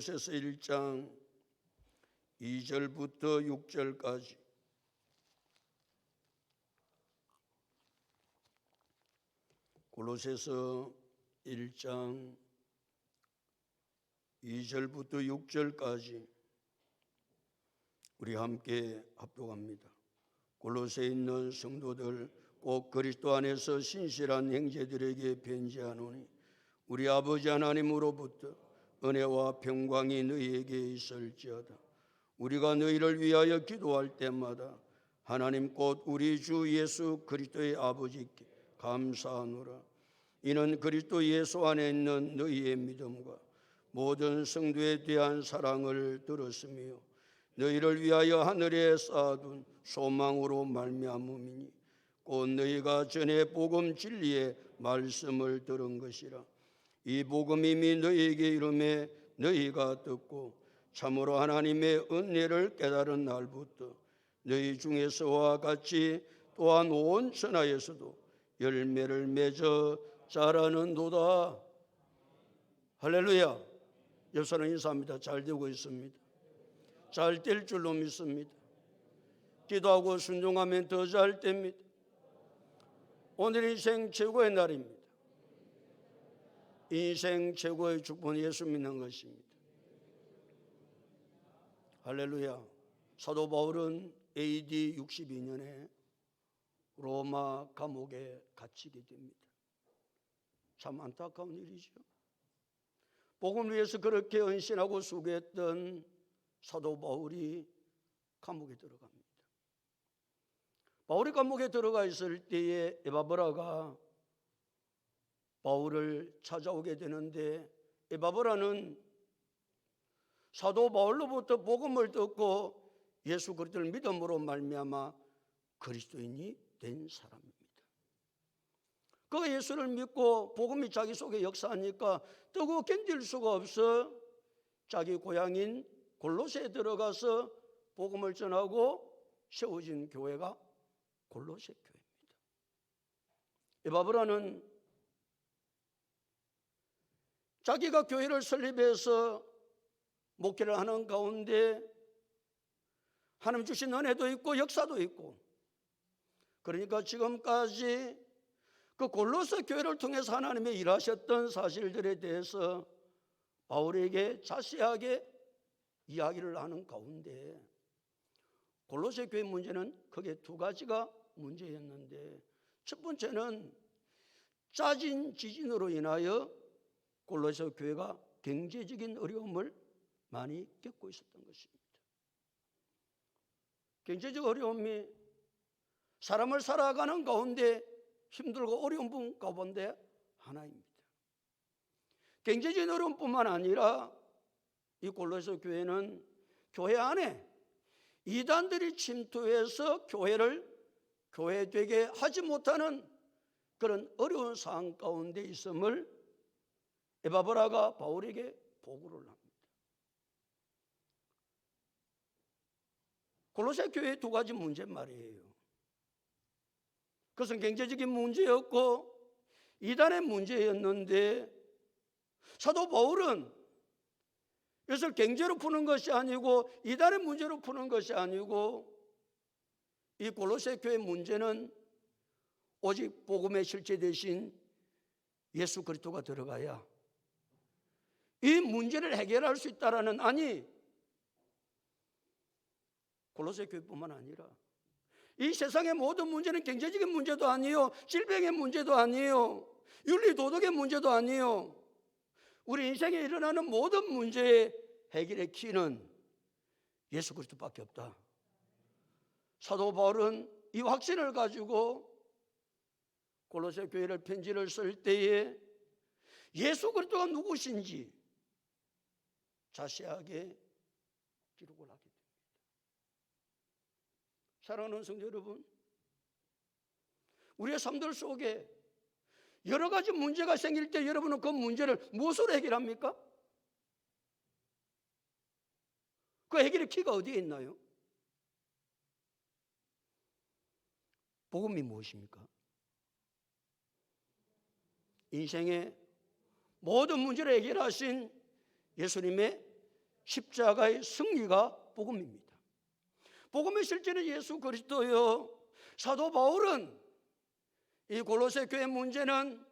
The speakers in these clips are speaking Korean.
골로새서 1장 2절부터 6절까지 골로새서 1장 2절부터 6절까지 우리 함께 합독합니다. 골로새에 있는 성도들 꼭 그리스도 안에서 신실한 형제들에게 편지하노니 우리 아버지 하나님으로부터 은혜와 평강이 너희에게 있을지어다. 우리가 너희를 위하여 기도할 때마다 하나님 곧 우리 주 예수 그리스도의 아버지께 감사하노라. 이는 그리스도 예수 안에 있는 너희의 믿음과 모든 성도에 대한 사랑을 들었으며 너희를 위하여 하늘에 쌓아둔 소망으로 말미암음이니 곧 너희가 전에 복음 진리의 말씀을 들은 것이라. 이 복음이 이미 너희에게 이름에 너희가 듣고 참으로 하나님의 은혜를 깨달은 날부터 너희 중에서와 같이 또한 온 천하에서도 열매를 맺어 자라는도다. 할렐루야. 여러분 인사합니다. 잘 되고 있습니다. 잘 될 줄로 믿습니다. 기도하고 순종하면 더 잘 됩니다. 오늘 인생 최고의 날입니다. 인생 최고의 축복은 예수 믿는 것입니다. 할렐루야. 사도 바울은 AD 62년에 로마 감옥에 갇히게 됩니다. 참 안타까운 일이죠. 복음을 위해서 그렇게 헌신하고 수고했던 사도 바울이 감옥에 들어갑니다. 바울이 감옥에 들어가 있을 때에 에바브라가 바울을 찾아오게 되는데 에바브라는 사도 바울로부터 복음을 듣고 예수 그리스도를 믿음으로 말미암아 그리스도인이 된 사람입니다. 그가 예수를 믿고 복음이 자기 속에 역사하니까 뜨거워 견딜 수가 없어 자기 고향인 골로새에 들어가서 복음을 전하고 세워진 교회가 골로새 교회입니다. 에바브라는 자기가 교회를 설립해서 목회를 하는 가운데 하나님 주신 은혜도 있고 역사도 있고 그러니까 지금까지 그 골로새 교회를 통해서 하나님의 일하셨던 사실들에 대해서 바울에게 자세하게 이야기를 하는 가운데 골로새 교회 문제는 크게 두 가지가 문제였는데 첫 번째는 짜진 지진으로 인하여 골로새 교회가 경제적인 어려움을 많이 겪고 있었던 것입니다. 경제적 어려움이 사람을 살아가는 가운데 힘들고 어려운 분 가운데 하나입니다. 경제적인 어려움뿐만 아니라 이 골로새 교회는 교회 안에 이단들이 침투해서 교회를 교회되게 하지 못하는 그런 어려운 상황 가운데 있음을 에바브라가 바울에게 보고를 합니다. 골로새 교회의 두 가지 문제 말이에요. 그것은 경제적인 문제였고 이단의 문제였는데 사도 바울은 이것을 경제로 푸는 것이 아니고 이단의 문제로 푸는 것이 아니고 이 골로새 교회 문제는 오직 복음의 실체 대신 예수 그리스도가 들어가야 이 문제를 해결할 수 있다라는 아니 골로새 교회뿐만 아니라 이 세상의 모든 문제는 경제적인 문제도 아니에요. 질병의 문제도 아니에요. 윤리 도덕의 문제도 아니에요. 우리 인생에 일어나는 모든 문제의 해결의 키는 예수 그리스도밖에 없다. 사도 바울은 이 확신을 가지고 골로새 교회를 편지를 쓸 때에 예수 그리스도가 누구신지 자세하게 기록을 하게 됩니다. 사랑하는 성도 여러분, 우리의 삶들 속에 여러 가지 문제가 생길 때 여러분은 그 문제를 무엇으로 해결합니까? 그 해결의 키가 어디에 있나요? 복음이 무엇입니까? 인생의 모든 문제를 해결하신 예수님의 십자가의 승리가 복음입니다. 복음의 실제는 예수 그리스도요. 사도 바울은 이 골로새 교회 문제는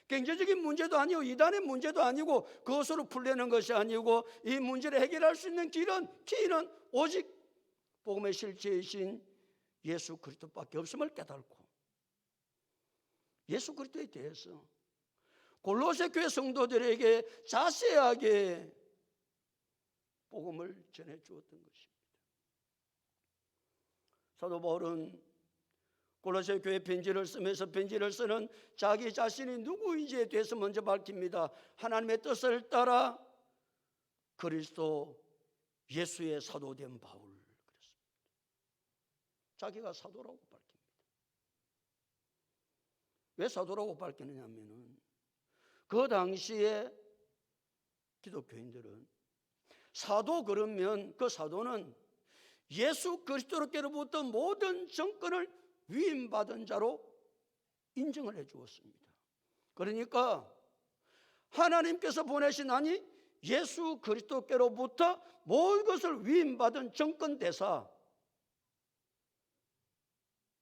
경제적인 문제도 아니고 이단의 문제도 아니고 그것으로 풀려는 것이 아니고 이 문제를 해결할 수 있는 길은 오직 복음의 실체이신 예수 그리스도밖에 없음을 깨닫고 예수 그리스도에 대해서 골로새 교회 성도들에게 자세하게 복음을 전해 주었던 것입니다. 사도 바울은 골로새 교회 편지를 쓰면서 편지를 쓰는 자기 자신이 누구인지에 대해서 먼저 밝힙니다. 하나님의 뜻을 따라 그리스도 예수의 사도된 바울 그랬습니다. 자기가 사도라고 밝힙니다. 왜 사도라고 밝히느냐면은 그 당시에 기독교인들은 사도 그러면 그 사도는 예수 그리스도께로부터 모든 정권을 위임받은 자로 인정을 해 주었습니다. 그러니까 하나님께서 보내신 아니 예수 그리스도께로부터 모든 것을 위임받은 정권 대사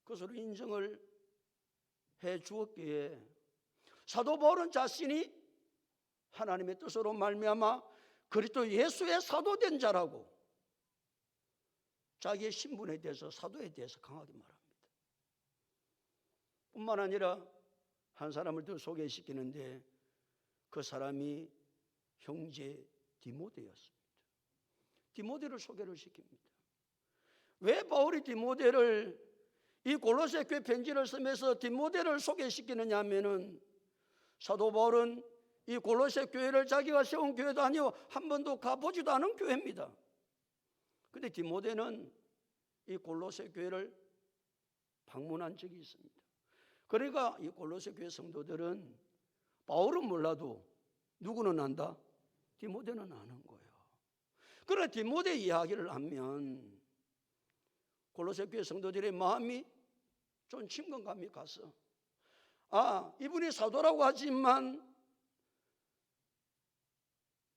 그것으로 인정을 해 주었기에 사도 바울은 자신이 하나님의 뜻으로 말미암아 그리스도 예수의 사도된 자라고 자기의 신분에 대해서 사도에 대해서 강하게 말합니다. 뿐만 아니라 한 사람을 더 소개시키는데 그 사람이 형제 디모데였습니다. 디모데를 소개를 시킵니다. 왜 바울이 디모데를 이 골로새 교회 편지를 쓰면서 디모데를 소개시키느냐 하면은 사도 바울은 이 골로새 교회를 자기가 세운 교회도 아니고 한 번도 가보지도 않은 교회입니다. 그런데 디모데는 이 골로새 교회를 방문한 적이 있습니다. 그러니까 이 골로새 교회 성도들은 바울은 몰라도 누구는 안다? 디모데는 아는 거예요. 그러나 디모데 이야기를 하면 골로새 교회 성도들의 마음이 좀 친근감이 가서 이분이 사도라고 하지만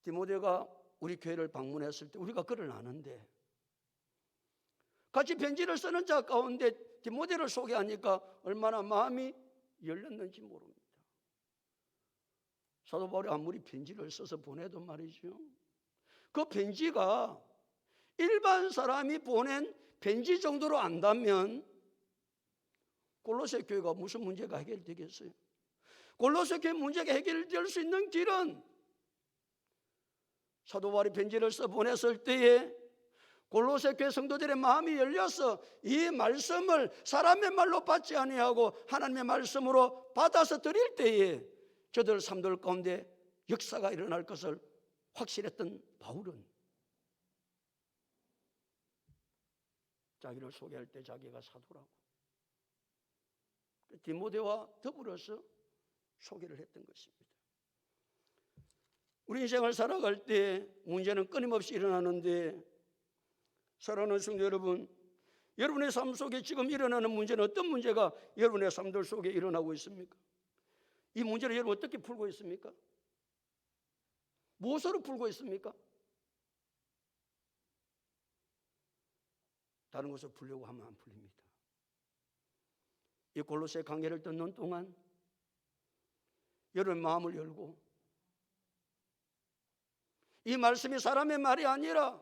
디모데가 우리 교회를 방문했을 때 우리가 그를 아는데 같이 편지를 쓰는 자 가운데 디모데를 소개하니까 얼마나 마음이 열렸는지 모릅니다. 사도 바울이 아무리 편지를 써서 보내도 말이죠. 그 편지가 일반 사람이 보낸 편지 정도로 안다면 골로새 교회가 무슨 문제가 해결되겠어요? 골로새 교회 문제가 해결될 수 있는 길은 사도 바울이 편지를 써 보냈을 때에 골로새 교회 성도들의 마음이 열려서 이 말씀을 사람의 말로 받지 아니하고 하나님의 말씀으로 받아서 드릴 때에 저들 삶들 가운데 역사가 일어날 것을 확실했던 바울은 자기를 소개할 때 자기가 사도라고 디모데와 더불어서 소개를 했던 것입니다. 우리 인생을 살아갈 때 문제는 끊임없이 일어나는데 사랑하는 성도 여러분, 여러분의 삶 속에 지금 일어나는 문제는 어떤 문제가 여러분의 삶들 속에 일어나고 있습니까? 이 문제를 여러분 어떻게 풀고 있습니까? 무엇으로 풀고 있습니까? 다른 것을 풀려고 하면 안 풀립니다. 이 골로새 강해를 듣는 동안 여러분의 마음을 열고 이 말씀이 사람의 말이 아니라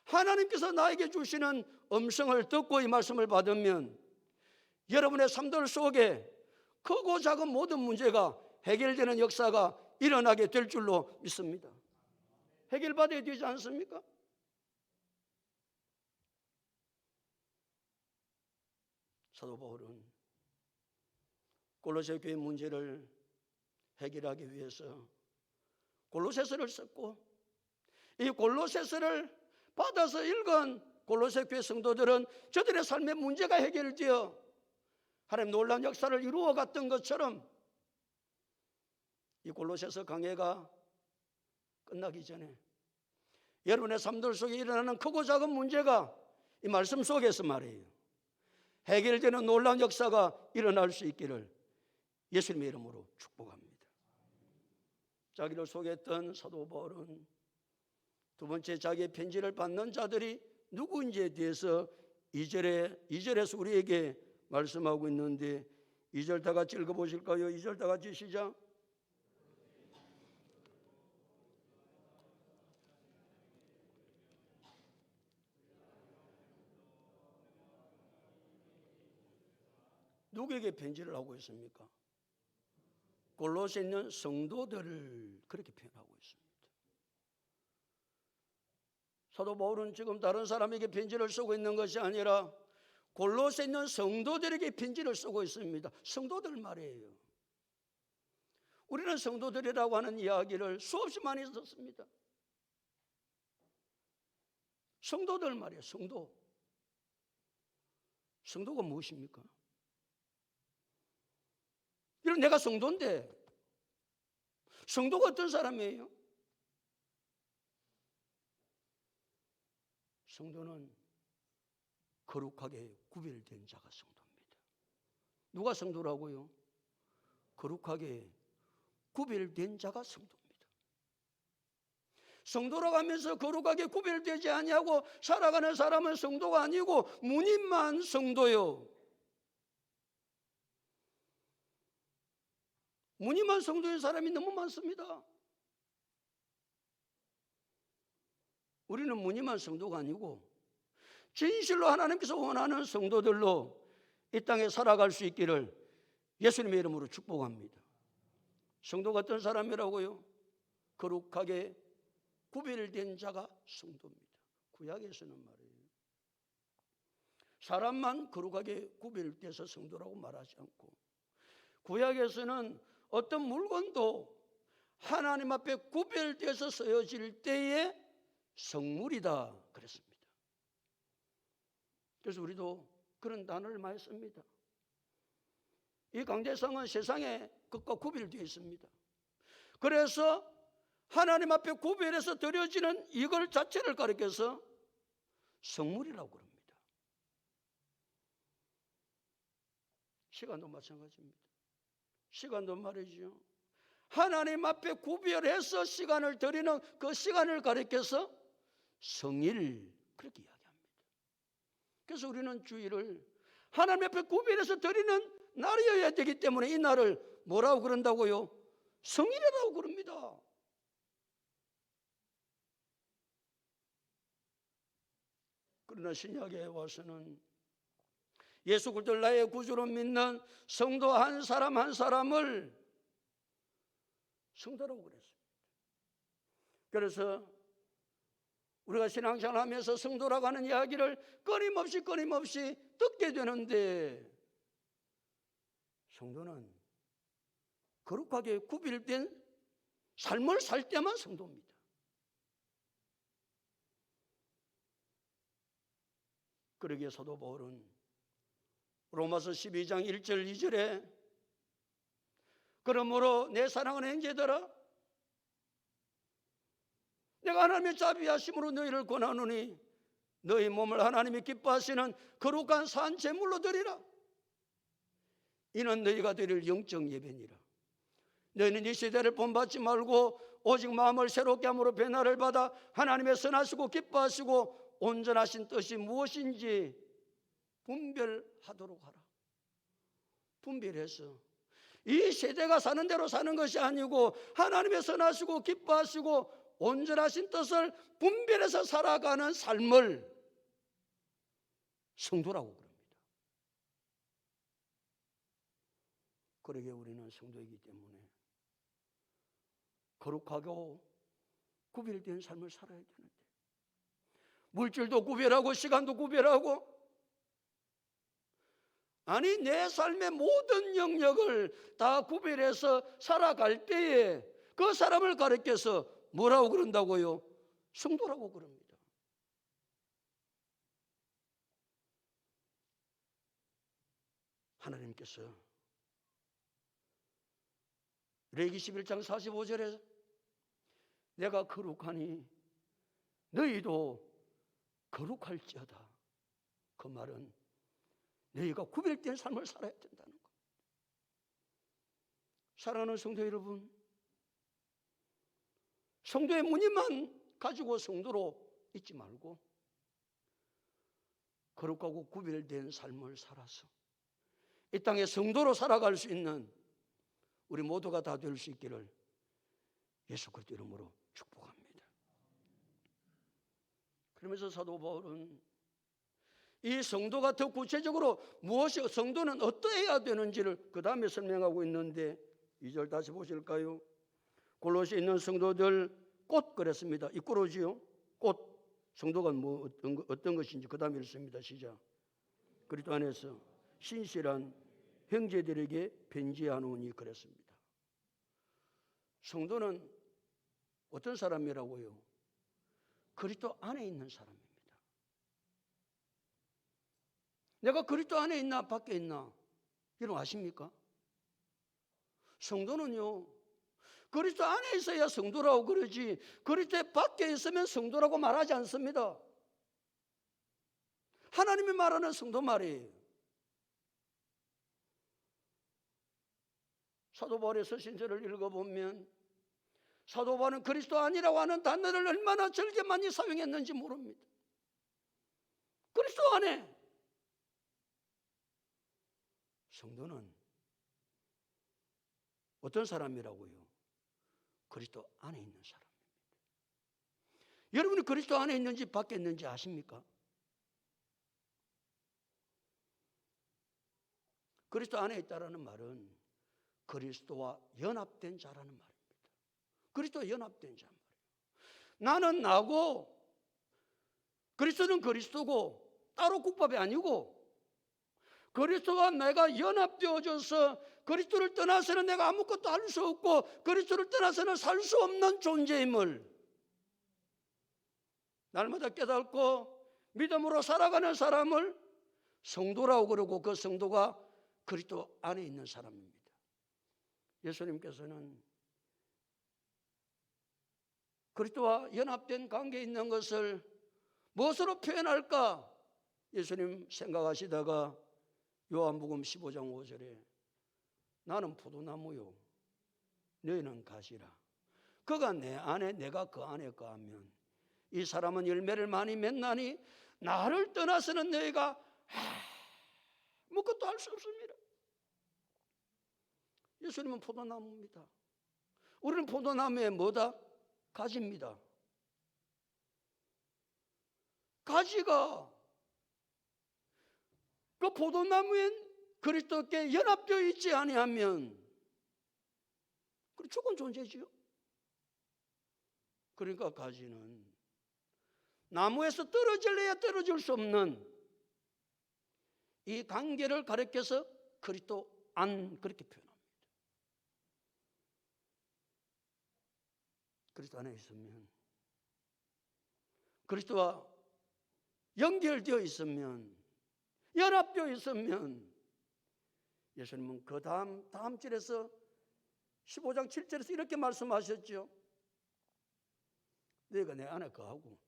하나님께서 나에게 주시는 음성을 듣고 이 말씀을 받으면 여러분의 삶들 속에 크고 작은 모든 문제가 해결되는 역사가 일어나게 될 줄로 믿습니다. 해결받아야 되지 않습니까? 사도 바울은 골로새 교회 문제를 해결하기 위해서 골로새서를 썼고 이 골로새서를 받아서 읽은 골로새 교회 성도들은 저들의 삶의 문제가 해결되어 하나님 놀라운 역사를 이루어 갔던 것처럼 이 골로새서 강해가 끝나기 전에 여러분의 삶들 속에 일어나는 크고 작은 문제가 이 말씀 속에서 말이에요 해결되는 놀라운 역사가 일어날 수 있기를 예수님의 이름으로 축복합니다. 자기를 소개했던 사도 바울은 두 번째, 자기의 편지를 받는 자들이 누구인지에 대해서 2절에서 우리에게 말씀하고 있는데 2절 다 같이 읽어보실까요? 2절 다 같이 시작. 누구에게 편지를 하고 있습니까? 골로새에 있는 성도들을 그렇게 표현하고 있습니다. 사도 바울은 지금 다른 사람에게 편지를 쓰고 있는 것이 아니라 골로새에 있는 성도들에게 편지를 쓰고 있습니다. 성도들 말이에요. 우리는 성도들이라고 하는 이야기를 수없이 많이 듣습니다. 성도들 말이에요. 성도가 무엇입니까? 이런 내가 성도인데 성도가 어떤 사람이에요? 성도는 거룩하게 구별된 자가 성도입니다. 누가 성도라고요? 거룩하게 구별된 자가 성도입니다. 성도라고 하면서 거룩하게 구별되지 아니하고 살아가는 사람은 성도가 아니고 무늬만 성도요. 무늬만 성도인 사람이 너무 많습니다. 우리는 무늬만 성도가 아니고 진실로 하나님께서 원하는 성도들로 이 땅에 살아갈 수 있기를 예수님의 이름으로 축복합니다. 성도가 어떤 사람이라고요? 거룩하게 구별된 자가 성도입니다. 구약에서는 말이에요. 사람만 거룩하게 구별돼서 성도라고 말하지 않고 구약에서는 어떤 물건도 하나님 앞에 구별돼서 쓰여질 때에 성물이다 그랬습니다. 그래서 우리도 그런 단어를 많이 씁니다. 이 강대상은 세상에 것과 구별되어 있습니다. 그래서 하나님 앞에 구별해서 드려지는 이걸 자체를 가리켜서 성물이라고 그럽니다. 시간도 마찬가지입니다. 시간도 말이죠. 하나님 앞에 구별해서 시간을 드리는 그 시간을 가리켜서 성일 그렇게 이야기합니다. 그래서 우리는 주일을 하나님 앞에 구별해서 드리는 날이어야 되기 때문에 이 날을 뭐라고 그런다고요? 성일이라고 그럽니다. 그러나 신약에 와서는 예수 그리스도를 나의 구주로 믿는 성도 한 사람 한 사람을 성도라고 그랬습니다. 그래서 우리가 신앙생활하면서 성도라고 하는 이야기를 끊임없이 듣게 되는데 성도는 거룩하게 구별된 삶을 살 때만 성도입니다. 그러기에 사도 바울은 로마서 12장 1절 2절에 그러므로 내 사랑하는 형제들아 내가 하나님의 자비하심으로 너희를 권하노니 너희 몸을 하나님이 기뻐하시는 거룩한 산 제물로 드리라. 이는 너희가 드릴 영적 예배니라. 너희는 이 시대를 본받지 말고 오직 마음을 새롭게 함으로 변화를 받아 하나님의 선하시고 기뻐하시고 온전하신 뜻이 무엇인지 분별하도록 하라. 분별해서 이 세대가 사는 대로 사는 것이 아니고 하나님의 선하시고 기뻐하시고 온전하신 뜻을 분별해서 살아가는 삶을 성도라고 그럽니다. 그러기에 우리는 성도이기 때문에 거룩하고 구별된 삶을 살아야 되는데 물질도 구별하고 시간도 구별하고 아니 내 삶의 모든 영역을 다 구별해서 살아갈 때에 그 사람을 가르쳐서 뭐라고 그런다고요? 성도라고 그럽니다. 하나님께서 레위기 11장 45절에 내가 거룩하니 너희도 거룩할지어다. 그 말은 너희가 구별된 삶을 살아야 된다는 것. 사랑하는 성도 여러분, 성도의 무늬만 가지고 성도로 있지 말고 거룩하고 구별된 삶을 살아서 이 땅에 성도로 살아갈 수 있는 우리 모두가 다 될 수 있기를 예수 그리스도 이름으로 축복합니다. 그러면서 사도 바울은 이 성도가 더 구체적으로 무엇이 성도는 어떠해야 되는지를 그 다음에 설명하고 있는데 2절 다시 보실까요? 골로새에 있는 성도들 꽃 그랬습니다. 이 꽃이지요. 꽃. 성도가 뭐 어떤 것인지 그 다음에 읽습니다. 시작. 그리스도 안에서 신실한 형제들에게 편지하노니 그랬습니다. 성도는 어떤 사람이라고요? 그리스도 안에 있는 사람입니다. 내가 그리스도 안에 있나 밖에 있나 여러분 아십니까? 성도는요 그리스도 안에 있어야 성도라고 그러지 그리스도 밖에 있으면 성도라고 말하지 않습니다. 하나님이 말하는 성도 말이에요. 사도 바울의 서신서를 읽어보면 사도 바울은 그리스도 아니라고 하는 단어를 얼마나 절개 많이 사용했는지 모릅니다. 그리스도 안에 성도는 어떤 사람이라고요? 그리스도 안에 있는 사람입니다. 여러분이 그리스도 안에 있는지 밖에 있는지 아십니까? 그리스도 안에 있다라는 말은 그리스도와 연합된 자라는 말입니다. 그리스도와 연합된 자 말이에요. 나는 나고 그리스도는 그리스도고 따로 국밥이 아니고 그리스도와 내가 연합되어져서 그리스도를 떠나서는 내가 아무것도 할 수 없고 그리스도를 떠나서는 살 수 없는 존재임을 날마다 깨닫고 믿음으로 살아가는 사람을 성도라고 그러고 그 성도가 그리스도 안에 있는 사람입니다. 예수님께서는 그리스도와 연합된 관계에 있는 것을 무엇으로 표현할까? 예수님 생각하시다가 요한복음 15장 5절에 나는 포도나무요 너희는 가시라 그가 내 안에 내가 그 안에 거하면 이 사람은 열매를 많이 맺나니 나를 떠나서는 너희가 아무것도 할 수 없습니다. 예수님은 포도나무입니다. 우리는 포도나무에 뭐다? 가지입니다. 가지가 그 포도나무엔 그리스도께 연합되어 있지 아니하면 죽은 존재지요. 그러니까 가지는 나무에서 떨어질래야 떨어질 수 없는 이 관계를 가리켜서 그리스도 안 그렇게 표현합니다. 그리스도 안에 있으면 그리스도와 연결되어 있으면 연합되어 있으면 예수님은 그 다음 절에서 15장 7절에서 이렇게 말씀하셨죠. 너희가 내 안에 거하고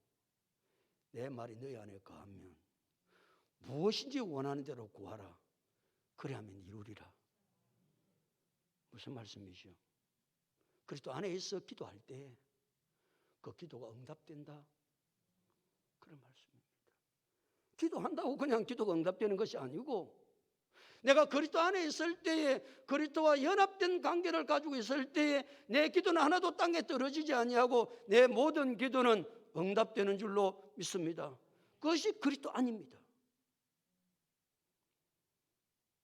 내 말이 너희 안에 거하면 무엇인지 원하는 대로 구하라. 그리하면 이루리라. 무슨 말씀이죠? 그리스도 안에 있어 기도할 때 그 기도가 응답된다. 그런 말씀입니다. 기도한다고 그냥 기도가 응답되는 것이 아니고 내가 그리스도 안에 있을 때에 그리스도와 연합된 관계를 가지고 있을 때에 내 기도는 하나도 땅에 떨어지지 아니하고 내 모든 기도는 응답되는 줄로 믿습니다. 그것이 그리스도 아닙니다.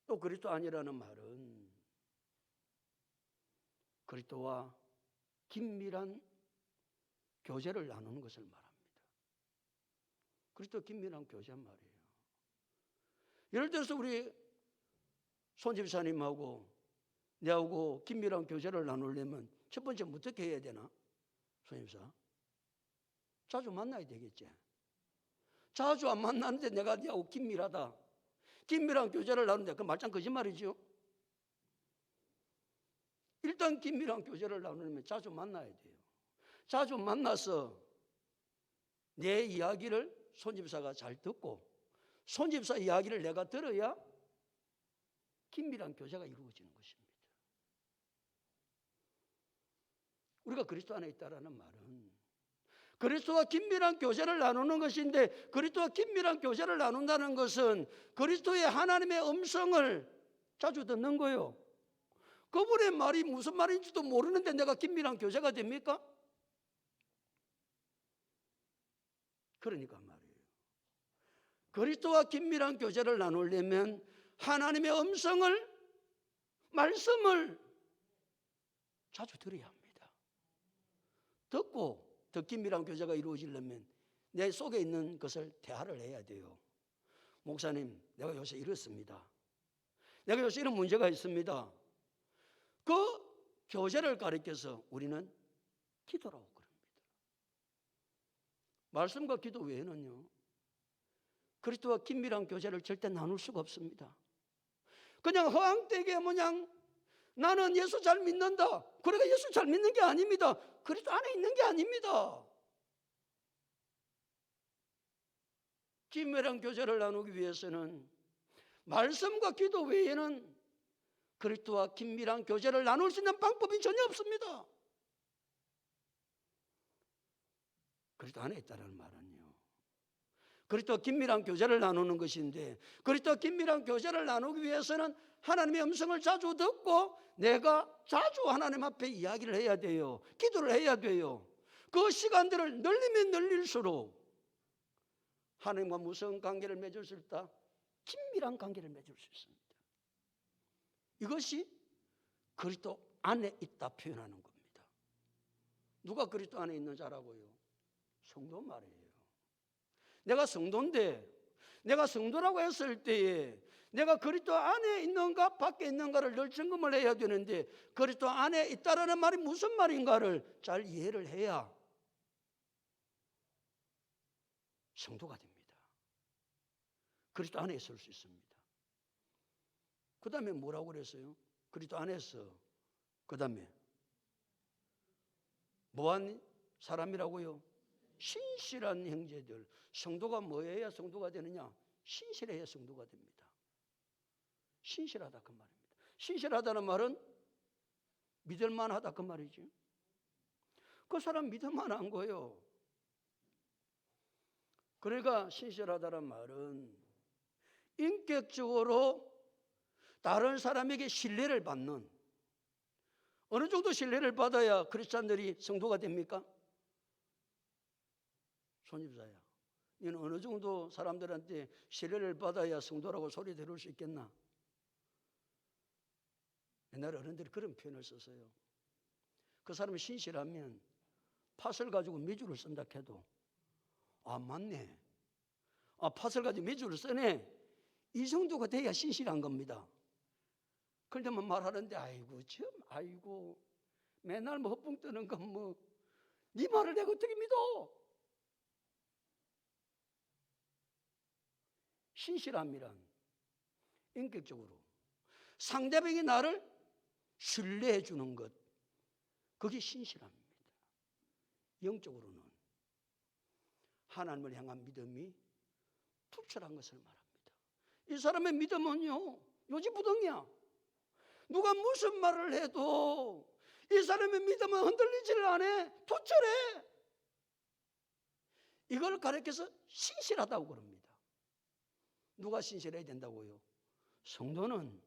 또 그리스도 아니라는 말은 그리스도와 긴밀한 교제를 나누는 것을 말합니다. 그리스도 긴밀한 교제 말이에요. 예를 들어서 우리 손집사님하고 내하고 긴밀한 교제를 나누려면 첫 번째 어떻게 해야 되나? 손집사 자주 만나야 되겠지. 자주 안 만나는데 내가 네하고 긴밀하다. 긴밀한 교제를 나누는데 그 말짱 거짓말이죠. 일단 긴밀한 교제를 나누려면 자주 만나야 돼요. 자주 만나서 내 이야기를 손집사가 잘 듣고 손집사 이야기를 내가 들어야 긴밀한 교제가 이루어지는 것입니다. 우리가 그리스도 안에 있다라는 말은 그리스도와 긴밀한 교제를 나누는 것인데, 그리스도와 긴밀한 교제를 나눈다는 것은 그리스도의 하나님의 음성을 자주 듣는 거예요. 그분의 말이 무슨 말인지도 모르는데 내가 긴밀한 교제가 됩니까? 그러니까 말이에요. 그리스도와 긴밀한 교제를 나누려면 하나님의 음성을, 말씀을 자주 들어야 합니다. 듣고 더 긴밀한 교제가 이루어지려면 내 속에 있는 것을 대화를 해야 돼요. 목사님, 내가 요새 이렇습니다. 내가 요새 이런 문제가 있습니다. 그 교제를 가리켜서 우리는 기도라고 그럽니다. 말씀과 기도 외에는요, 그리스도와 긴밀한 교제를 절대 나눌 수가 없습니다. 그냥 허황되게 나는 예수 잘 믿는다. 그러니까 예수 잘 믿는 게 아닙니다. 그리스도 안에 있는 게 아닙니다. 긴밀한 교제를 나누기 위해서는 말씀과 기도 외에는 그리스도와 긴밀한 교제를 나눌 수 있는 방법이 전혀 없습니다. 그리스도 안에 있다는 말은요, 그리스도와 긴밀한 교제를 나누는 것인데, 그리스도와 긴밀한 교제를 나누기 위해서는 하나님의 음성을 자주 듣고 내가 자주 하나님 앞에 이야기를 해야 돼요. 기도를 해야 돼요. 그 시간들을 늘리면 늘릴수록 하나님과 무슨 관계를 맺을 수 있다? 긴밀한 관계를 맺을 수 있습니다. 이것이 그리스도 안에 있다 표현하는 겁니다. 누가 그리스도 안에 있는 자라고요? 성도 말이에요. 내가 성도인데, 내가 성도라고 했을 때에 내가 그리스도 안에 있는가 밖에 있는가를 늘 점검을 해야 되는데, 그리스도 안에 있다라는 말이 무슨 말인가를 잘 이해를 해야 성도가 됩니다. 그리스도 안에 있을 수 있습니다. 그 다음에 뭐라고 그랬어요? 그리스도 안에서 그 다음에 뭐한 사람이라고요? 신실한 형제들. 성도가 뭐 해야 성도가 되느냐? 신실해야 성도가 됩니다. 신실하다 그 말입니다. 신실하다는 말은 믿을만하다 그 말이지. 그 사람 믿을만한 거예요. 그러니까 신실하다는 말은 인격적으로 다른 사람에게 신뢰를 받는, 어느 정도 신뢰를 받아야 크리스찬들이 성도가 됩니까? 손집사야, 너는 어느 정도 사람들한테 신뢰를 받아야 성도라고 소리 들을 수 있겠나? 옛날에 어른들이 그런 표현을 썼어요. 그 사람이 신실하면 팥을 가지고 미주를 쓴다 해도, 아 맞네, 아 팥을 가지고 미주를 쓰네, 이 정도가 돼야 신실한 겁니다. 그런데만 말하는데 아이고 맨날 뭐 헛붕 뜨는 건 네 말을 내가 어떻게 믿어? 신실함이란 인격적으로 상대방이 나를 신뢰해 주는 것, 그게 신실함입니다. 영적으로는 하나님을 향한 믿음이 투철한 것을 말합니다. 이 사람의 믿음은요, 요지부동이야. 누가 무슨 말을 해도 이 사람의 믿음은 흔들리지를 않아. 투철해. 이걸 가르쳐서 신실하다고 그럽니다. 누가 신실해야 된다고요? 성도는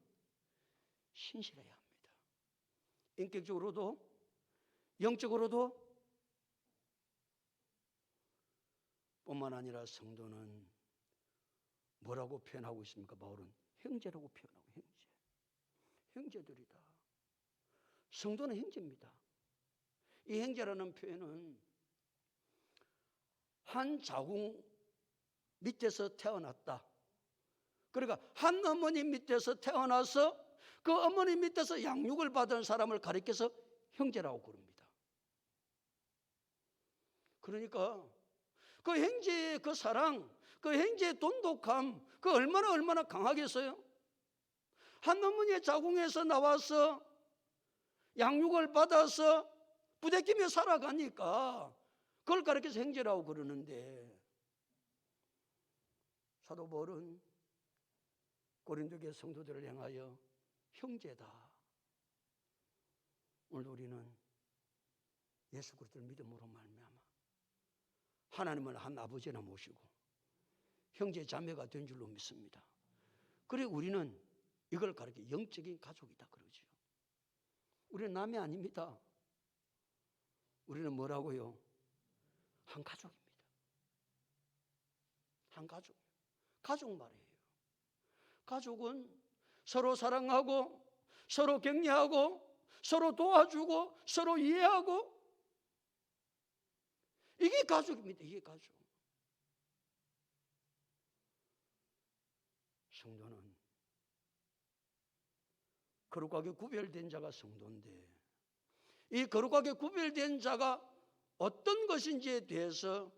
신실해야 합니다. 인격적으로도 영적으로도 뿐만 아니라 성도는 뭐라고 표현하고 있습니까? 바울은 형제라고 표현하고, 형제들이다. 성도는 형제입니다. 이 형제라는 표현은 한 자궁 밑에서 태어났다. 그러니까 한 어머니 밑에서 태어나서 그 어머니 밑에서 양육을 받은 사람을 가리켜서 형제라고 부릅니다. 그러니까 그 형제의 그 사랑, 그 형제의 돈독함, 그 얼마나 강하겠어요? 한 어머니의 자궁에서 나와서 양육을 받아서 부대끼며 살아가니까 그걸 가르쳐서 형제라고 그러는데, 사도 바울은 고린도교회 성도들을 향하여 형제다. 오늘 우리는 예수 그리스도를 믿음으로 말미암아 하나님을 한 아버지나 모시고 형제 자매가 된 줄로 믿습니다. 그래 우리는 이걸 가르쳐 영적인 가족이다 그러죠. 우리는 남이 아닙니다. 우리는 뭐라고요? 한 가족입니다. 한 가족. 가족 말이에요. 가족은 서로 사랑하고 서로 격려하고 서로 도와주고 서로 이해하고, 이게 가족입니다. 이게 가족. 성도는 거룩하게 구별된 자가 성도인데, 이 거룩하게 구별된 자가 어떤 것인지에 대해서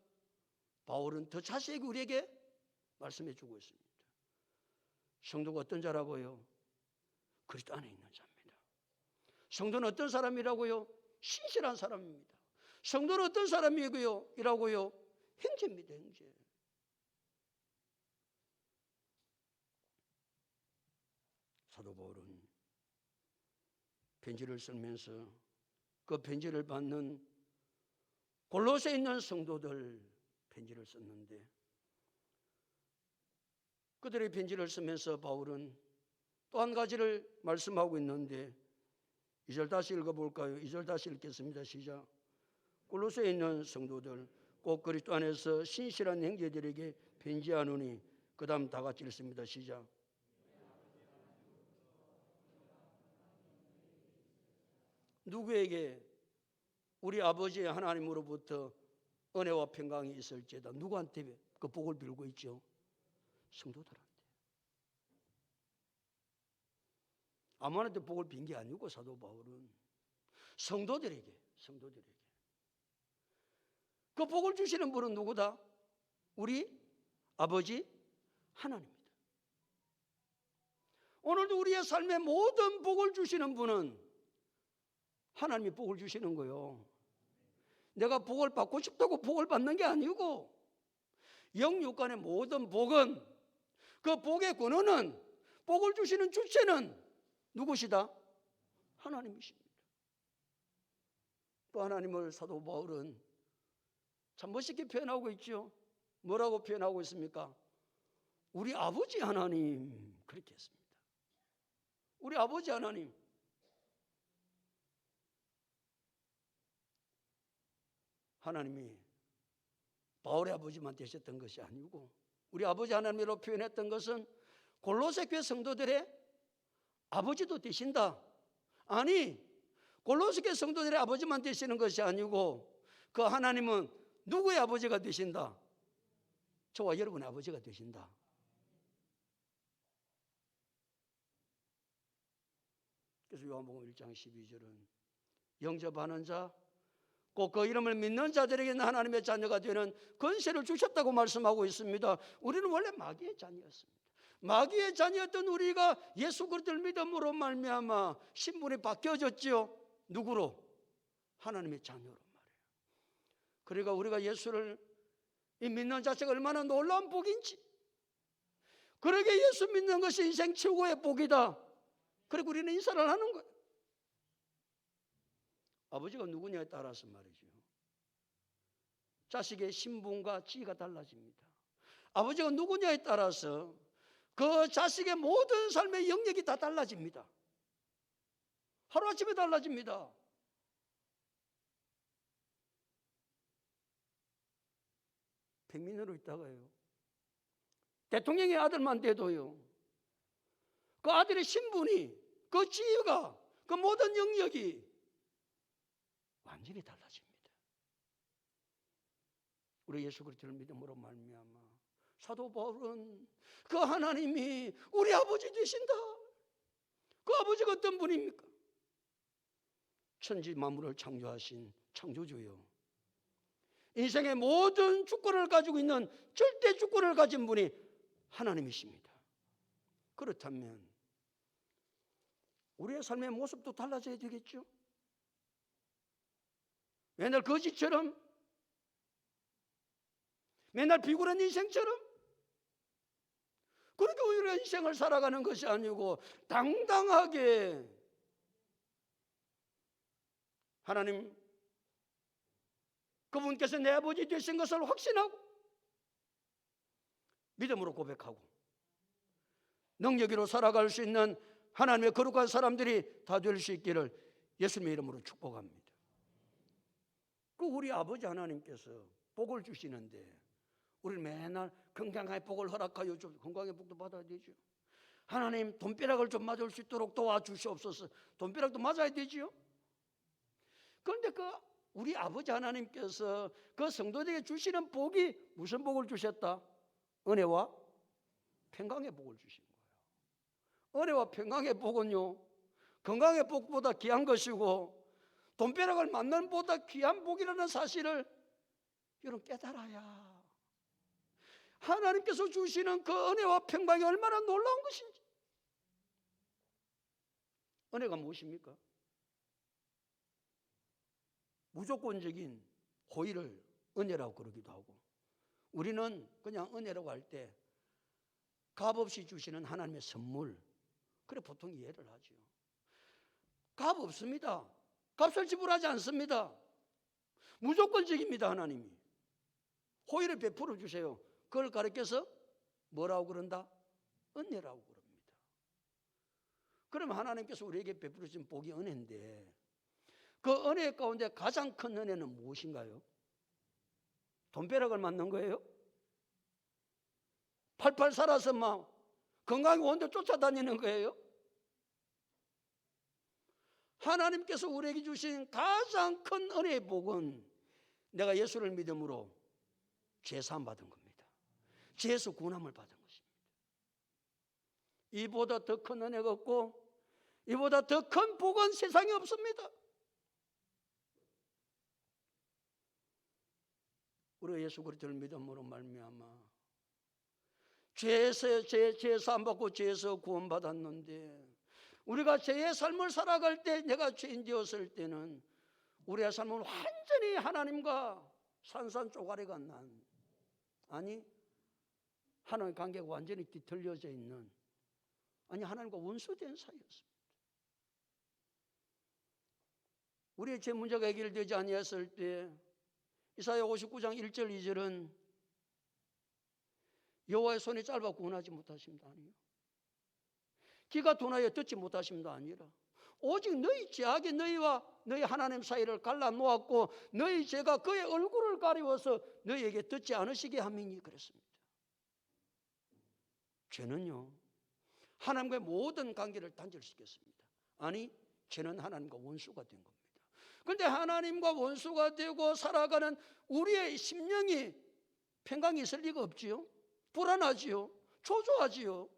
바울은 더 자세히 우리에게 말씀해 주고 있습니다. 성도가 어떤 자라고요? 그리스도 안에 있는 자입니다. 성도는 어떤 사람이라고요? 신실한 사람입니다. 성도는 어떤 사람이고요? 이라고요? 형제입니다. 형제. 사도 바울은 편지를 쓰면서 그 편지를 받는 골로새에 있는 성도들 편지를 썼는데, 그들의 편지를 쓰면서 바울은 또 한 가지를 말씀하고 있는데, 2절 다시 읽어볼까요? 2절 다시 읽겠습니다. 시작. 골로새에 있는 성도들 꼭 그리스도 안에서 신실한 형제들에게 편지하노니, 그 다음 다 같이 읽습니다. 시작. 누구에게? 우리 아버지 하나님으로부터 은혜와 평강이 있을지어다. 누구한테 그 복을 빌고 있죠? 성도들한테. 아무한테 복을 빈 게 아니고 사도 바울은 성도들에게 그 복을 주시는 분은 누구다? 우리 아버지 하나님입니다. 오늘도 우리의 삶에 모든 복을 주시는 분은 하나님이 복을 주시는 거예요. 내가 복을 받고 싶다고 복을 받는 게 아니고, 영육간의 모든 복은, 그 복의 근원은, 복을 주시는 주체는 누구시다? 하나님이십니다. 또 하나님을 사도 바울은 참 멋있게 표현하고 있죠. 뭐라고 표현하고 있습니까? 우리 아버지 하나님, 그렇게 했습니다. 우리 아버지 하나님. 하나님이 바울의 아버지만 되셨던 것이 아니고, 우리 아버지 하나님으로 표현했던 것은 골로새 교회 성도들의 아버지도 되신다. 아니, 골로새 교회 성도들의 아버지만 되시는 것이 아니고, 그 하나님은 누구의 아버지가 되신다? 저와 여러분의 아버지가 되신다. 그래서 요한복음 1장 12절은 영접하는 자, 꼭 그 이름을 믿는 자들에게는 하나님의 자녀가 되는 권세를 주셨다고 말씀하고 있습니다. 우리는 원래 마귀의 자녀였습니다. 마귀의 자녀였던 우리가 예수 그리스도를 믿음으로 말미암아 신분이 바뀌어졌지요. 누구로? 하나님의 자녀로 말이에요. 그러니까 우리가 예수를 믿는 자체가 얼마나 놀라운 복인지, 그러게 예수 믿는 것이 인생 최고의 복이다. 그리고 우리는 인사를 하는 거예요. 아버지가 누구냐에 따라서 말이죠, 자식의 신분과 지위가 달라집니다. 아버지가 누구냐에 따라서 그 자식의 모든 삶의 영역이 다 달라집니다. 하루아침에 달라집니다. 백민으로 있다가요, 대통령의 아들만 돼도요, 그 아들의 신분이, 그 지위가, 그 모든 영역이 완전히 달라집니다. 우리 예수 그리스도를 믿음으로 말미암아 사도 바울은 그 하나님이 우리 아버지 되신다. 그 아버지가 어떤 분입니까? 천지 만물을 창조하신 창조주요, 인생의 모든 주권을 가지고 있는 절대 주권을 가진 분이 하나님이십니다. 그렇다면 우리의 삶의 모습도 달라져야 되겠죠. 맨날 거지처럼, 맨날 비굴한 인생처럼 그렇게 우리가 인생을 살아가는 것이 아니고, 당당하게 하나님 그분께서 내 아버지 되신 것을 확신하고 믿음으로 고백하고 능력으로 살아갈 수 있는 하나님의 거룩한 사람들이 다 될 수 있기를 예수님의 이름으로 축복합니다. 그 우리 아버지 하나님께서 복을 주시는데 우리는 맨날 건강의 복을 허락하여 좀 건강의 복도 받아야 되죠. 하나님 돈벼락을 좀 맞을 수 있도록 도와주시옵소서. 돈벼락도 맞아야 되지요. 그런데 그 우리 아버지 하나님께서 그 성도들에게 주시는 복이 무슨 복을 주셨다? 은혜와 평강의 복을 주신 거예요. 은혜와 평강의 복은요, 건강의 복보다 귀한 것이고 돈벼락을 맞는 복보다 귀한 복이라는 사실을 여러분 깨달아야 하나님께서 주시는 그 은혜와 평강이 얼마나 놀라운 것인지. 은혜가 무엇입니까? 무조건적인 호의를 은혜라고 그러기도 하고, 우리는 그냥 은혜라고 할 때 값없이 주시는 하나님의 선물, 그래 보통 이해를 하죠. 값 없습니다. 값을 지불하지 않습니다. 무조건적입니다. 하나님이 호의를 베풀어 주세요. 그걸 가르쳐서 뭐라고 그런다? 은혜라고 그럽니다. 그러면 하나님께서 우리에게 베풀어 주신 복이 은혜인데, 그 은혜 가운데 가장 큰 은혜는 무엇인가요? 돈벼락을 맞는 거예요? 팔팔 살아서 막 건강이 온데 쫓아다니는 거예요? 하나님께서 우리에게 주신 가장 큰 은혜의 복은 내가 예수를 믿음으로 죄사함 받은 겁니다. 죄에서 구원함을 받은 것입니다. 이보다 더 큰 은혜가 없고 이보다 더 큰 복은 세상에 없습니다. 우리가 예수 그리스도를 믿음으로 말미암아 죄사함 받고 죄에서 구원받았는데, 우리가 죄의 삶을 살아갈 때, 내가 죄인 되었을 때는 우리의 삶은 완전히 하나님과 산산조가리가 난, 아니 하나님의 관계가 완전히 뒤틀려져 있는, 아니 하나님과 원수된 사이였습니다. 우리의 죄 문제가 해결되지 아니했을 때 이사야 59장 1절 2절은 여호와의 손이 짧아 구원하지 못하심도 아니요 귀가 둔하여 듣지 못하심도 아니라 오직 너희 죄악이 너희와 너희 하나님 사이를 갈라놓았고 너희 죄가 그의 얼굴을 가리워서 너희에게 듣지 않으시게 함이니 그랬습니다. 죄는요 하나님과의 모든 관계를 단절시켰습니다. 아니 죄는 하나님과 원수가 된 겁니다. 그런데 하나님과 원수가 되고 살아가는 우리의 심령이 평강이 있을 리가 없지요. 불안하지요. 초조하지요.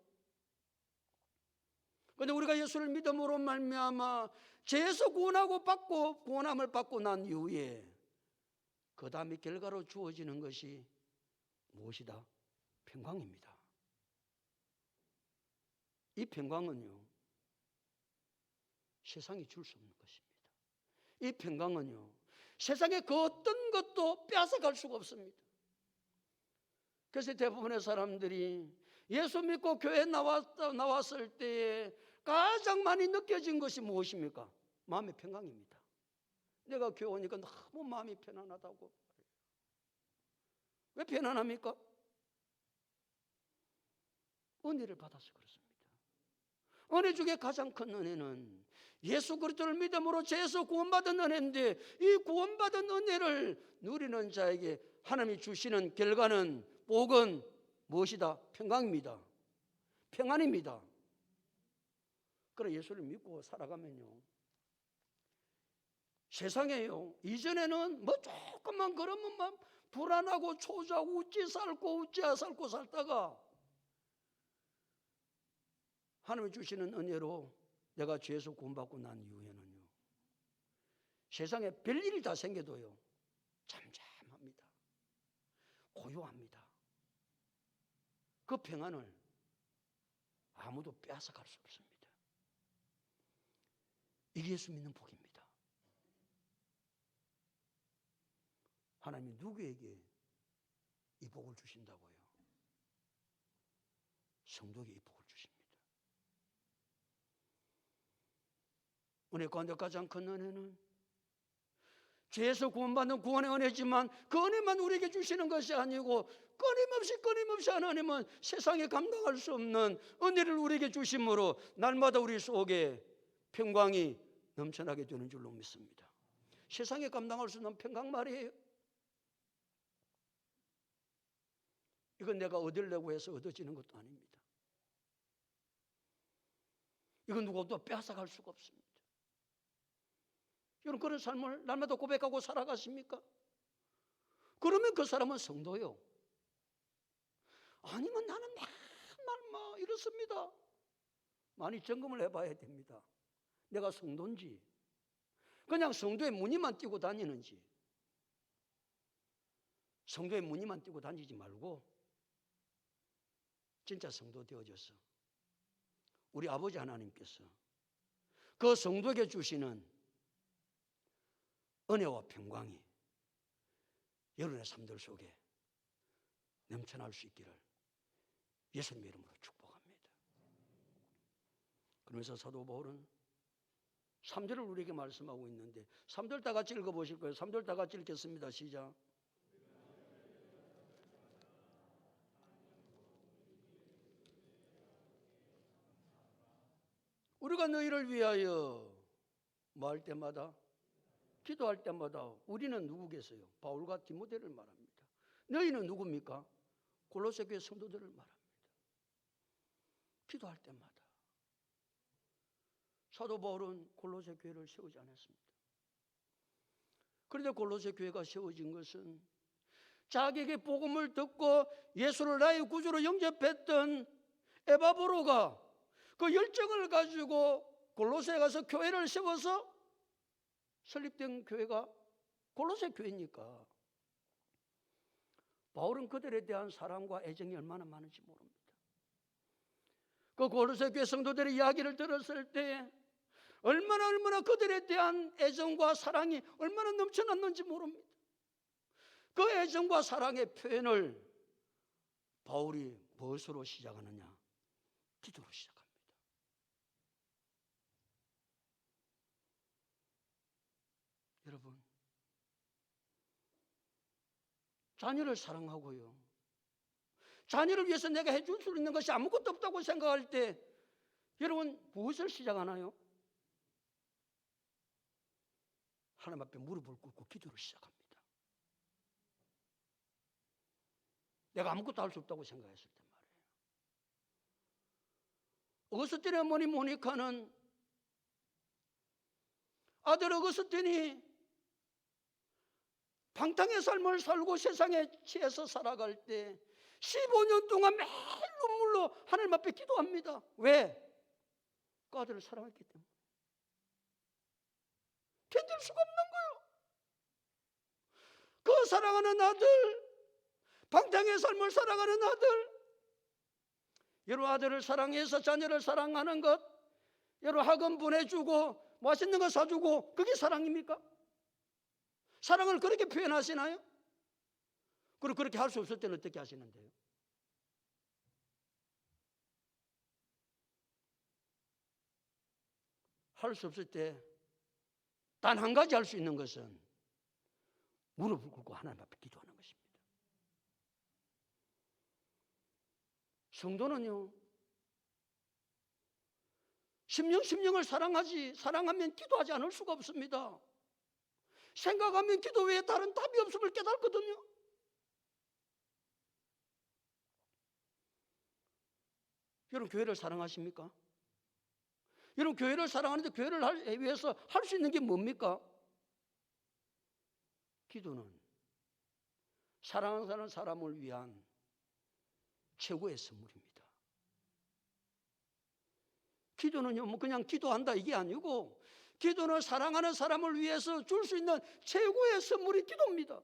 그런데 우리가 예수를 믿음으로 말미암아 죄에서 구원함을 받고 난 이후에 그 다음에 결과로 주어지는 것이 무엇이다? 평강입니다. 이 평강은요 세상이 줄 수 없는 것입니다. 이 평강은요 세상의 그 어떤 것도 빼앗아갈 수가 없습니다. 그래서 대부분의 사람들이 예수 믿고 교회에 나왔을 때에 가장 많이 느껴진 것이 무엇입니까? 마음의 평강입니다. 내가 교회 오니까 너무 마음이 편안하다고. 왜 편안합니까? 은혜를 받아서 그렇습니다. 은혜 중에 가장 큰 은혜는 예수 그리스도를 믿음으로 죄에서 구원받은 은혜인데, 이 구원받은 은혜를 누리는 자에게 하나님이 주시는 결과는, 복은 무엇이다? 평강입니다. 평안입니다. 그래 예수를 믿고 살아가면요 세상에요 이전에는 뭐 조금만 그러면 막 불안하고 초조하고 어찌 살고 살다가 하나님이 주시는 은혜로 내가 죄에서 구원받고 난 이후에는요 세상에 별일이 다 생겨도요 잠잠합니다. 고요합니다. 그 평안을 아무도 빼앗아갈 수 없습니다. 이게 예수 믿는 복입니다. 하나님이 누구에게 이 복을 주신다고요? 성도에게 이 복을 주십니다. 은혜 가운데 가장 큰 은혜는 죄에서 구원받는 구원의 은혜지만 그 은혜만 우리에게 주시는 것이 아니고 끊임없이 하나님은 세상에 감당할 수 없는 은혜를 우리에게 주심으로 날마다 우리 속에 평강이 넘쳐나게 되는 줄로 믿습니다. 세상에 감당할 수 없는 평강 말이에요. 이건 내가 얻으려고 해서 얻어지는 것도 아닙니다. 이건 누구도 빼앗아갈 수가 없습니다. 여러분, 그런 삶을 날마다 고백하고 살아가십니까? 그러면 그 사람은 성도요. 아니면 나는 맨날 이렇습니다. 많이 점검을 해봐야 됩니다. 내가 성도인지, 그냥 성도의 무늬만 띄고 다니는지. 성도의 무늬만 띄고 다니지 말고 진짜 성도 되어져서 우리 아버지 하나님께서 그 성도에게 주시는 은혜와 평강이 여러분의 삶들 속에 넘쳐날 수 있기를 예수님의 이름으로 축복합니다. 그러면서 사도 바울은 3절을 우리에게 말씀하고 있는데 3절 다 같이 읽어보실 거예요. 3절 다 같이 읽겠습니다. 시작. 우리가 너희를 위하여 뭐 할 때마다, 기도할 때마다 우리는 누구겠어요? 바울과 디모데를 말합니다. 너희는 누굽니까? 골로새 교회 성도들을 말합니다. 기도할 때마다. 사도 바울은 골로새 교회를 세우지 않았습니다. 그런데 골로새 교회가 세워진 것은 자기에게 복음을 듣고 예수를 나의 구주로 영접했던 에바브로가 그 열정을 가지고 골로새에 가서 교회를 세워서 설립된 교회가 골로새 교회니까 바울은 그들에 대한 사랑과 애정이 얼마나 많은지 모릅니다. 그 골로새 교회 성도들의 이야기를 들었을 때 얼마나 그들에 대한 애정과 사랑이 얼마나 넘쳐났는지 모릅니다. 그 애정과 사랑의 표현을 바울이 무엇으로 시작하느냐? 기도로 시작합니다. 여러분, 자녀를 사랑하고요, 자녀를 위해서 내가 해줄 수 있는 것이 아무것도 없다고 생각할 때 여러분 무엇을 시작하나요? 하나님 앞에 무릎을 꿇고 기도를 시작합니다. 내가 아무것도 할 수 없다고 생각했을 때 말이에요. 어거스틴의 어머니 모니카는 아들 어거스틴이 방탕의 삶을 살고 세상에 취해서 살아갈 때 15년 동안 매일 눈물로 하나님 앞에 기도합니다. 왜? 그 아들을 사랑했기 때문에. 견딜 수가 없는 거예요. 그 사랑하는 아들, 방탕의 삶을 살아가는 아들, 여러분 아들을 사랑해서 자녀를 사랑하는 것, 여러분 학원 보내주고 맛있는 거 사주고 그게 사랑입니까? 사랑을 그렇게 표현하시나요? 그리고 그렇게 할 수 없을 때는 어떻게 하시는데요? 할 수 없을 때 단 한 가지 할 수 있는 것은 무릎을 꿇고 하나님 앞에 기도하는 것입니다. 성도는요, 심령을 사랑하면 기도하지 않을 수가 없습니다. 생각하면 기도 외에 다른 답이 없음을 깨닫거든요. 여러분 교회를 사랑하십니까? 여러분 교회를 사랑하는데 교회를 위해서 할 수 있는 게 뭡니까? 기도는 사랑하는 사람을 위한 최고의 선물입니다. 기도는요, 뭐 그냥 기도한다 이게 아니고 기도는 사랑하는 사람을 위해서 줄 수 있는 최고의 선물이 기도입니다.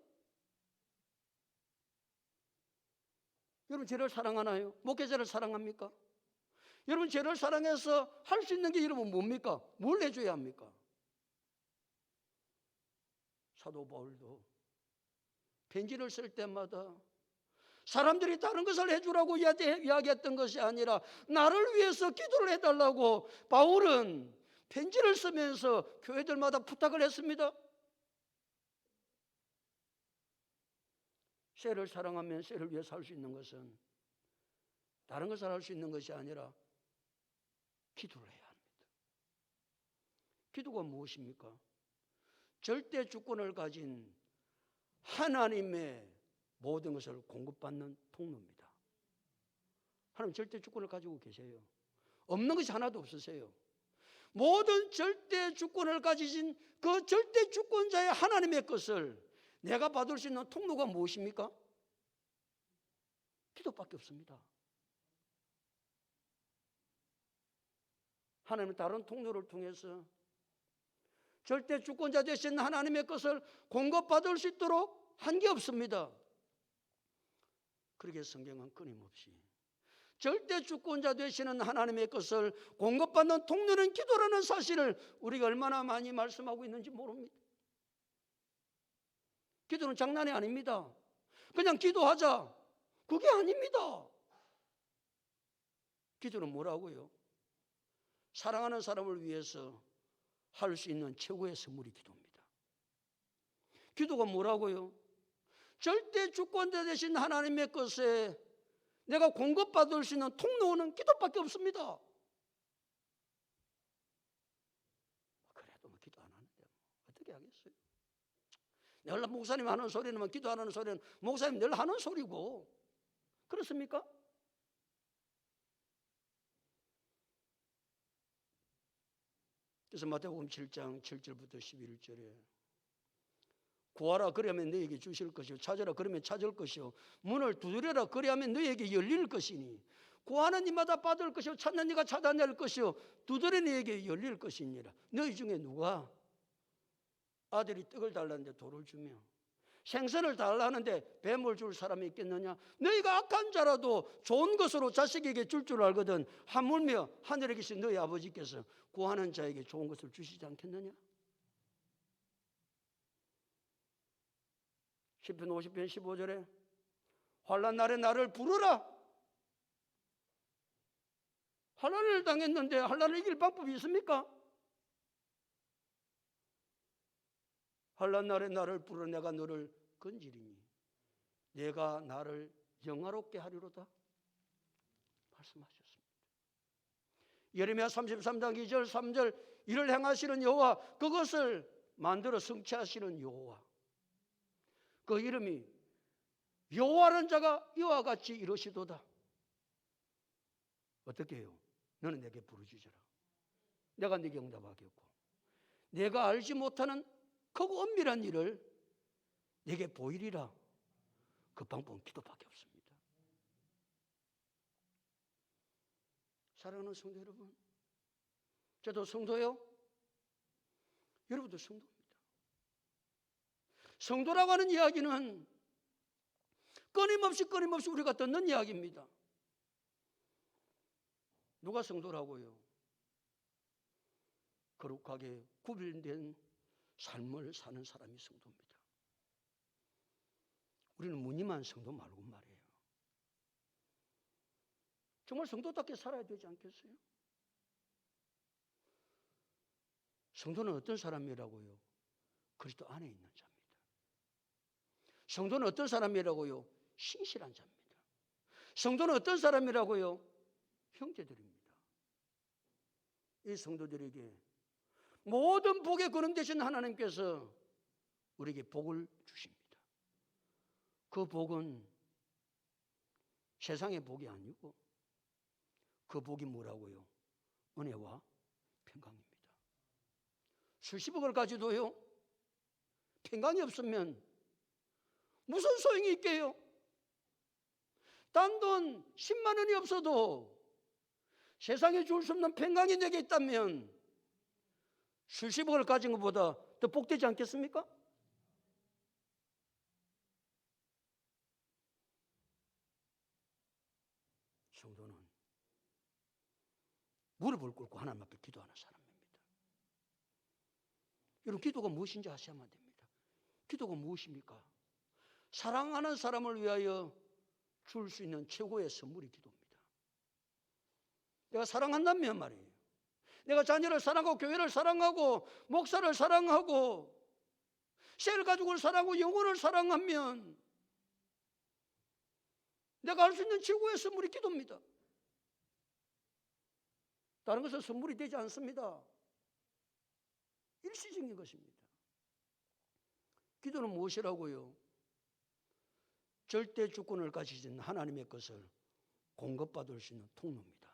여러분 죄를 사랑하나요? 목회자를 사랑합니까? 여러분 죄를 사랑해서 할 수 있는 게 여러분 뭡니까? 뭘 해줘야 합니까? 사도 바울도 편지를 쓸 때마다 사람들이 다른 것을 해주라고 이야기했던 것이 아니라 나를 위해서 기도를 해달라고 바울은 편지를 쓰면서 교회들마다 부탁을 했습니다. 셀을 사랑하면 셀을 위해서 할 수 있는 것은 다른 것을 할 수 있는 것이 아니라 기도를 해야 합니다. 기도가 무엇입니까? 절대 주권을 가진 하나님의 모든 것을 공급받는 통로입니다. 하나님 절대 주권을 가지고 계세요. 없는 것이 하나도 없으세요. 모든 절대 주권을 가지신 그 절대 주권자의 하나님의 것을 내가 받을 수 있는 통로가 무엇입니까? 기도밖에 없습니다. 하나님은 다른 통로를 통해서 절대 주권자 되신 하나님의 것을 공급받을 수 있도록 한 게 없습니다. 그러기에 성경은 끊임없이 절대 주권자 되시는 하나님의 것을 공급받는 통로는 기도라는 사실을 우리가 얼마나 많이 말씀하고 있는지 모릅니다. 기도는 장난이 아닙니다. 그냥 기도하자, 그게 아닙니다. 기도는 뭐라고요? 사랑하는 사람을 위해서 할 수 있는 최고의 선물이 기도입니다. 기도가 뭐라고요? 절대 주권자 되신 하나님의 것에 내가 공급받을 수 있는 통로는 기도밖에 없습니다. 그래도 뭐 기도 안 하는데 어떻게 하겠어요? 늘 목사님 하는 소리는 기도 안 하는 소리는 목사님 늘 하는 소리고, 그렇습니까? 그래서 마태복음 7장 7절부터 11절에 구하라 그러면 너에게 주실 것이요 찾으라 그러면 찾을 것이요 문을 두드려라 그리하면 너에게 열릴 것이니 구하는 이마다 받을 것이요 찾는 이가 찾아낼 것이요 두드리는 이에게 열릴 것이니라. 너희 중에 누가 아들이 떡을 달라는데 돌을 주며 생선을 달라는데 뱀을 줄 사람이 있겠느냐? 너희가 악한 자라도 좋은 것으로 자식에게 줄 줄 알거든 하물며 하늘에 계신 너희 아버지께서 구하는 자에게 좋은 것을 주시지 않겠느냐? 시편 50편 15절에 환난 날에 나를 부르라. 환난을 당했는데 환난을 이길 방법이 있습니까? 환난 날에 나를 부르라. 내가 너를 건지리니 내가 나를 영화롭게 하리로다 말씀하셨습니다. 예레미야 33장 2절 3절 이를 행하시는 여호와, 그것을 만들어 성취하시는 여호와, 그 이름이 여호와라는 자가 이와 같이 이러시도다. 어떻게 해요? 너는 내게 부르짖어라. 내가 네게 응답하겠고 내가 알지 못하는 크고 엄밀한 일을 내게 보이리라. 그 방법은 기도밖에 없습니다. 사랑하는 성도 여러분, 저도 성도요. 여러분도 성도입니다. 성도라고 하는 이야기는 끊임없이 우리가 듣는 이야기입니다. 누가 성도라고요? 거룩하게 구별된 삶을 사는 사람이 성도입니다. 우리는 무늬만 성도 말고 말이에요. 정말 성도답게 살아야 되지 않겠어요? 성도는 어떤 사람이라고요? 그리스도 안에 있는 자입니다. 성도는 어떤 사람이라고요? 신실한 자입니다. 성도는 어떤 사람이라고요? 형제들입니다. 이 성도들에게 모든 복의 근원 되신 하나님께서 우리에게 복을 주십니다. 그 복은 세상의 복이 아니고 그 복이 뭐라고요? 은혜와 평강입니다. 수십억을 가지도요, 평강이 없으면 무슨 소용이 있게요? 딴돈 10만 원이 없어도 세상에 줄 수 없는 평강이 내게 있다면 수십억을 가진 것보다 더 복되지 않겠습니까? 성도는 무릎을 꿇고 하나님 앞에 기도하는 사람입니다. 여러분, 기도가 무엇인지 아셔야만 됩니다. 기도가 무엇입니까? 사랑하는 사람을 위하여 줄 수 있는 최고의 선물이 기도입니다. 내가 사랑한다면 말이에요. 내가 자녀를 사랑하고 교회를 사랑하고 목사를 사랑하고 셀 가족을 사랑하고 영혼을 사랑하면 내가 할 수 있는 최고의 선물이 기도입니다. 다른 것은 선물이 되지 않습니다. 일시적인 것입니다. 기도는 무엇이라고요? 절대 주권을 가지신 하나님의 것을 공급받을 수 있는 통로입니다.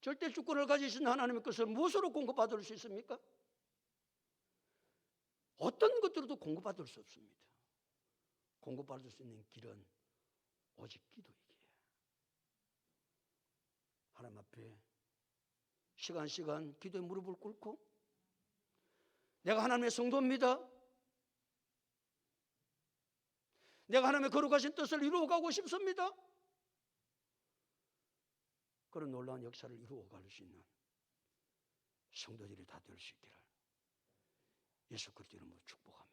절대 주권을 가지신 하나님의 것을 무엇으로 공급받을 수 있습니까? 어떤 것들로도 공급받을 수 없습니다. 공급받을 수 있는 길은 오직 기도이기에 하나님 앞에 시간 기도의 무릎을 꿇고 내가 하나님의 성도입니다. 내가 하나님의 거룩하신 뜻을 이루어가고 싶습니다. 그런 놀라운 역사를 이루어갈 수 있는 성도들이 다 될 수 있기를 예수 그리스도 이름으로 축복합니다.